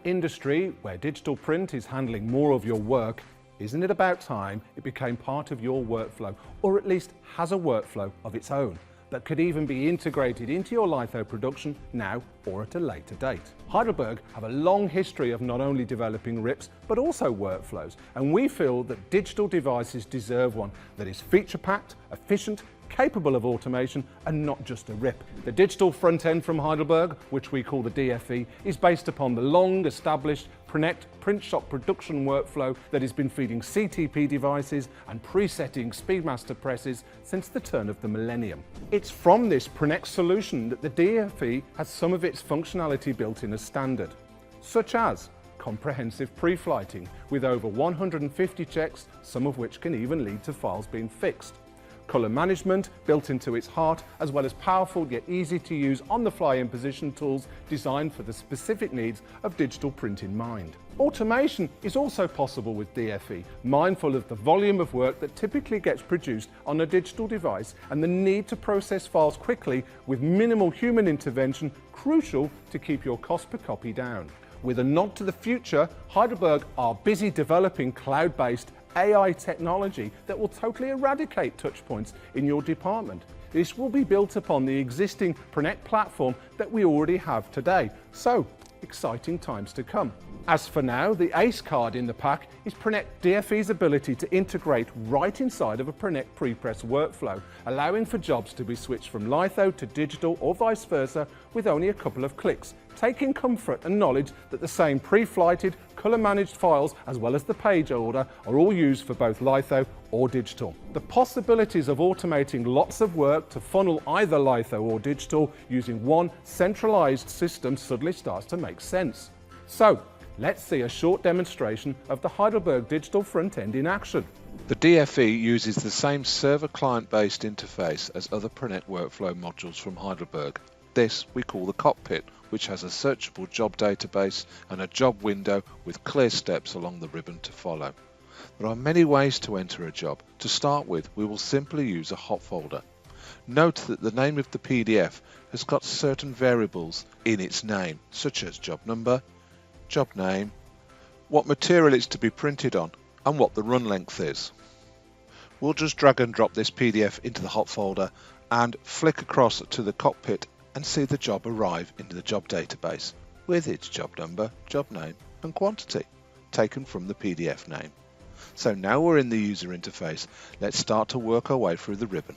industry where digital print is handling more of your work, isn't it about time it became part of your workflow, or at least has a workflow of its own that could even be integrated into your litho production now or at a later date? Heidelberg have a long history of not only developing RIPs but also workflows, and we feel that digital devices deserve one that is feature-packed, efficient, capable of automation, and not just a RIP. The digital front end from Heidelberg, which we call the DFE, is based upon the long-established Prinect print shop production workflow that has been feeding CTP devices and presetting Speedmaster presses since the turn of the millennium. It's from this Prinect solution that the DFE has some of its functionality built in as standard, such as comprehensive pre-flighting with over 150 checks, some of which can even lead to files being fixed. Colour management built into its heart, as well as powerful yet easy to use on-the-fly imposition tools designed for the specific needs of digital print in mind. Automation is also possible with DFE, mindful of the volume of work that typically gets produced on a digital device and the need to process files quickly with minimal human intervention, crucial to keep your cost per copy down. With a nod to the future, Heidelberg are busy developing cloud-based AI technology that will totally eradicate touchpoints in your department. This will be built upon the existing Prinect platform that we already have today, so exciting times to come. As for now, the ace card in the pack is Prinect DFE's ability to integrate right inside of a Prinect prepress workflow, allowing for jobs to be switched from litho to digital or vice versa with only a couple of clicks, taking comfort and knowledge that the same pre-flighted, colour-managed files as well as the page order are all used for both litho or digital. The possibilities of automating lots of work to funnel either litho or digital using one centralised system suddenly starts to make sense. So, let's see a short demonstration of the Heidelberg digital front end in action. The DFE uses the same server-client-based interface as other Prinect Workflow modules from Heidelberg. This we call the cockpit, which has a searchable job database and a job window with clear steps along the ribbon to follow. There are many ways to enter a job. To start with, we will simply use a hot folder. Note that the name of the PDF has got certain variables in its name, such as job number, job name, what material it's to be printed on, and what the run length is. We'll just drag and drop this PDF into the hot folder and flick across to the cockpit and see the job arrive into the job database with its job number, job name and quantity taken from the PDF name. So now we're in the user interface, let's start to work our way through the ribbon.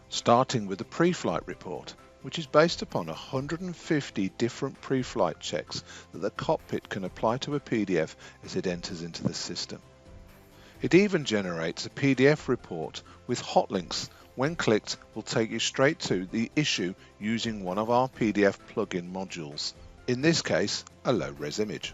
Starting with the pre-flight report, which is based upon 150 different pre-flight checks that the cockpit can apply to a PDF as it enters into the system. It even generates a PDF report with hot links. When clicked, will take you straight to the issue using one of our PDF plugin modules, in this case a low-res image.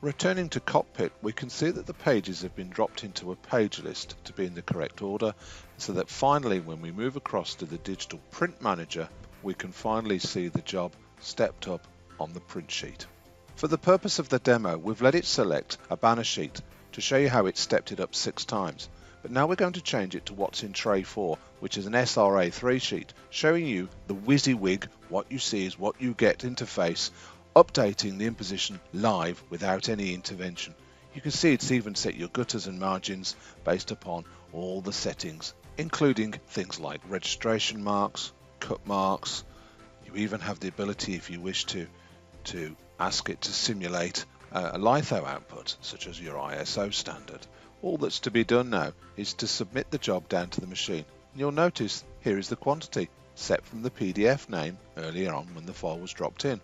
Returning to cockpit, we can see that the pages have been dropped into a page list to be in the correct order, so that finally when we move across to the digital print manager, we can finally see the job stepped up on the print sheet. For the purpose of the demo, we've let it select a banner sheet to show you how it stepped it up 6 times. But now we're going to change it to what's in tray 4, which is an SRA3 sheet, showing you the WYSIWYG, what you see is what you get interface, updating the imposition live without any intervention. You can see it's even set your gutters and margins based upon all the settings, including things like registration marks, cut marks. You even have the ability, if you wish to ask it to simulate a litho output, such as your ISO standard. All that's to be done now is to submit the job down to the machine. And you'll notice here is the quantity set from the PDF name earlier on when the file was dropped in.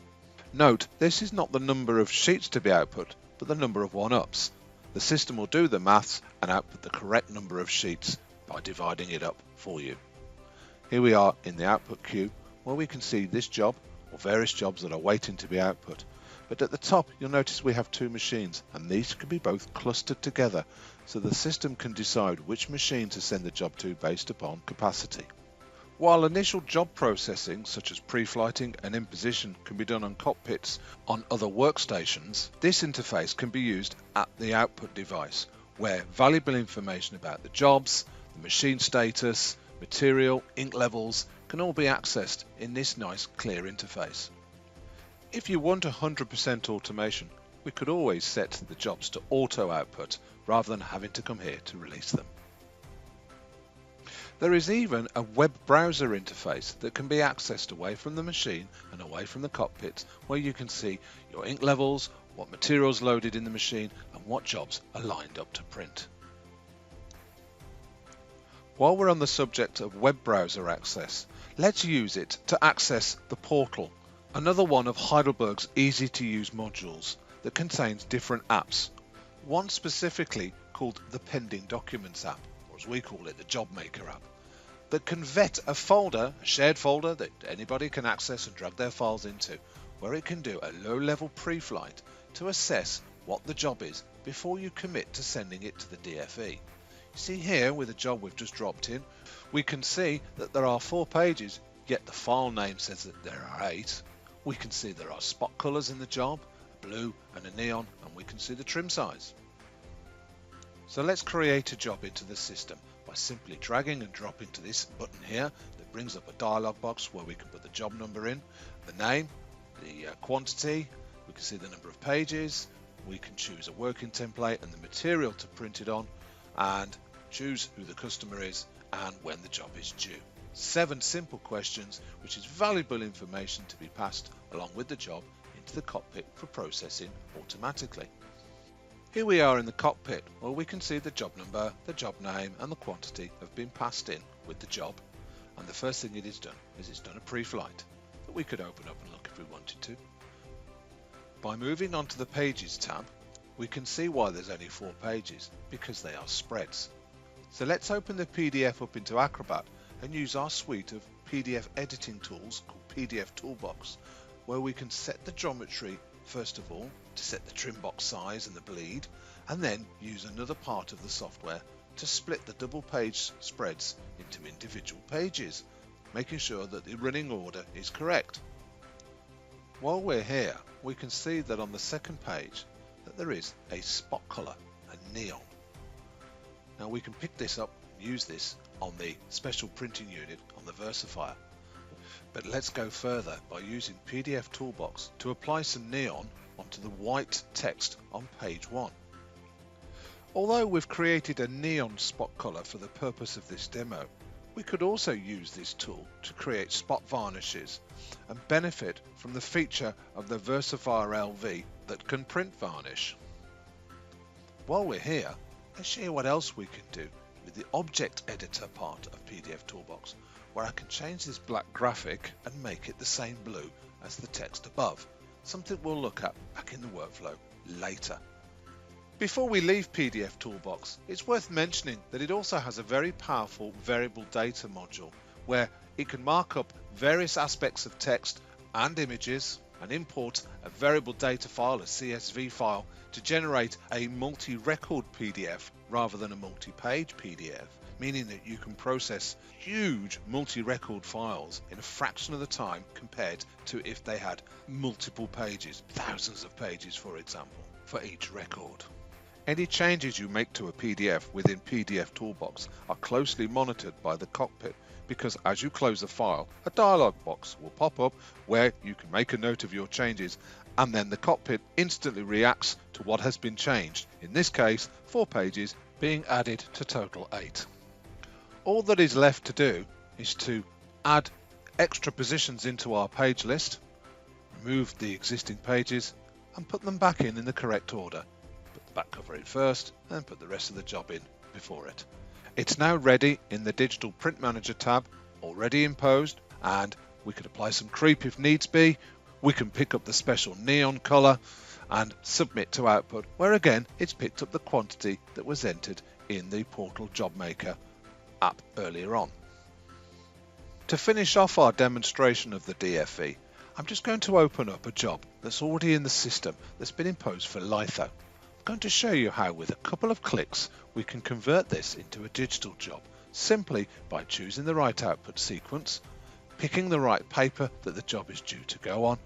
Note, this is not the number of sheets to be output, but the number of 1-ups. The system will do the maths and output the correct number of sheets by dividing it up for you. Here we are in the output queue, where we can see this job or various jobs that are waiting to be output. But at the top you'll notice we have 2 machines, and these can be both clustered together so the system can decide which machine to send the job to based upon capacity. While initial job processing such as pre-flighting and imposition can be done on cockpits on other workstations, this interface can be used at the output device, where valuable information about the jobs, the machine status, material, ink levels can all be accessed in this nice clear interface. If you want 100% automation, we could always set the jobs to auto output rather than having to come here to release them. There is even a web browser interface that can be accessed away from the machine and away from the cockpit, where you can see your ink levels, what materials loaded in the machine, and what jobs are lined up to print. While we're on the subject of web browser access, let's use it to access the portal, another one of Heidelberg's easy-to-use modules that contains different apps. One specifically called the Pending Documents app, or as we call it, the Job Maker app, that can vet a folder, a shared folder that anybody can access and drag their files into, where it can do a low-level pre-flight to assess what the job is before you commit to sending it to the DFE. You see here with the job we've just dropped in, we can see that there are 4 pages, yet the file name says that there are 8. We can see there are spot colours in the job, a blue and a neon, and we can see the trim size. So let's create a job into the system by simply dragging and dropping to this button here that brings up a dialog box where we can put the job number in, the name, the quantity, we can see the number of pages, we can choose a working template and the material to print it on, and choose who the customer is and when the job is due. 7 simple questions, which is valuable information to be passed along with the job into the cockpit for processing automatically. Here we are in the cockpit where we can see the job number, the job name and the quantity have been passed in with the job, and the first thing it has done is it's done a pre-flight that we could open up and look if we wanted to. By moving on to the Pages tab, we can see why there's only 4 pages, because they are spreads. So let's open the PDF up into Acrobat and use our suite of PDF editing tools called PDF Toolbox, where we can set the geometry first of all to set the trim box size and the bleed, and then use another part of the software to split the double page spreads into individual pages, making sure that the running order is correct. While we're here, we can see that on the second page that there is a spot colour, a neon. Now we can pick this up and use this on the special printing unit on the versifier. But let's go further by using PDF Toolbox to apply some neon onto the white text on page 1. Although we've created a neon spot colour for the purpose of this demo, we could also use this tool to create spot varnishes and benefit from the feature of the Versifier LV that can print varnish. While we're here, let's show you what else we can do with the Object Editor part of PDF Toolbox, where I can change this black graphic and make it the same blue as the text above, something we'll look at back in the workflow later. Before we leave PDF Toolbox, it's worth mentioning that it also has a very powerful variable data module where it can mark up various aspects of text and images and import a variable data file, a CSV file, to generate a multi-record PDF rather than a multi-page PDF, meaning that you can process huge multi-record files in a fraction of the time compared to if they had multiple pages, thousands of pages for example, for each record. Any changes you make to a PDF within PDF Toolbox are closely monitored by the cockpit, because as you close the file, a dialog box will pop up where you can make a note of your changes, and then the cockpit instantly reacts to what has been changed, in this case 4 pages being added to total 8. All that is left to do is to add extra positions into our page list, remove the existing pages and put them back in the correct order. Put the back cover in first and put the rest of the job in before it. It's now ready in the Digital Print Manager tab, already imposed, and we could apply some creep if needs be. We can pick up the special neon colour and submit to output, where again it's picked up the quantity that was entered in the Portal Job Maker app earlier on. To finish off our demonstration of the DFE, I'm just going to open up a job that's already in the system that's been imposed for litho. I'm going to show you how with a couple of clicks we can convert this into a digital job simply by choosing the right output sequence, picking the right paper that the job is due to go on,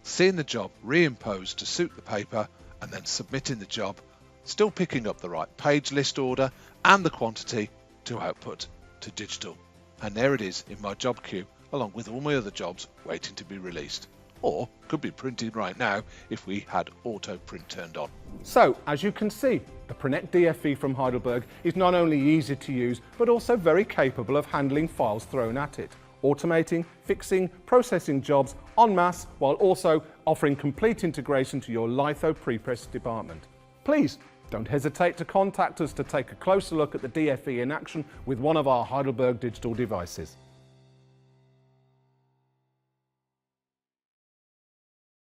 seeing the job reimposed to suit the paper, and then submitting the job, still picking up the right page list order and the quantity to output to digital. And there it is in my job queue, along with all my other jobs waiting to be released. or could be printing right now if we had auto print turned on. So, as you can see, the Prinect DFE from Heidelberg is not only easy to use, but also very capable of handling files thrown at it, automating, fixing, processing jobs en masse, while also offering complete integration to your litho prepress department. Please don't hesitate to contact us to take a closer look at the DFE in action with one of our Heidelberg digital devices.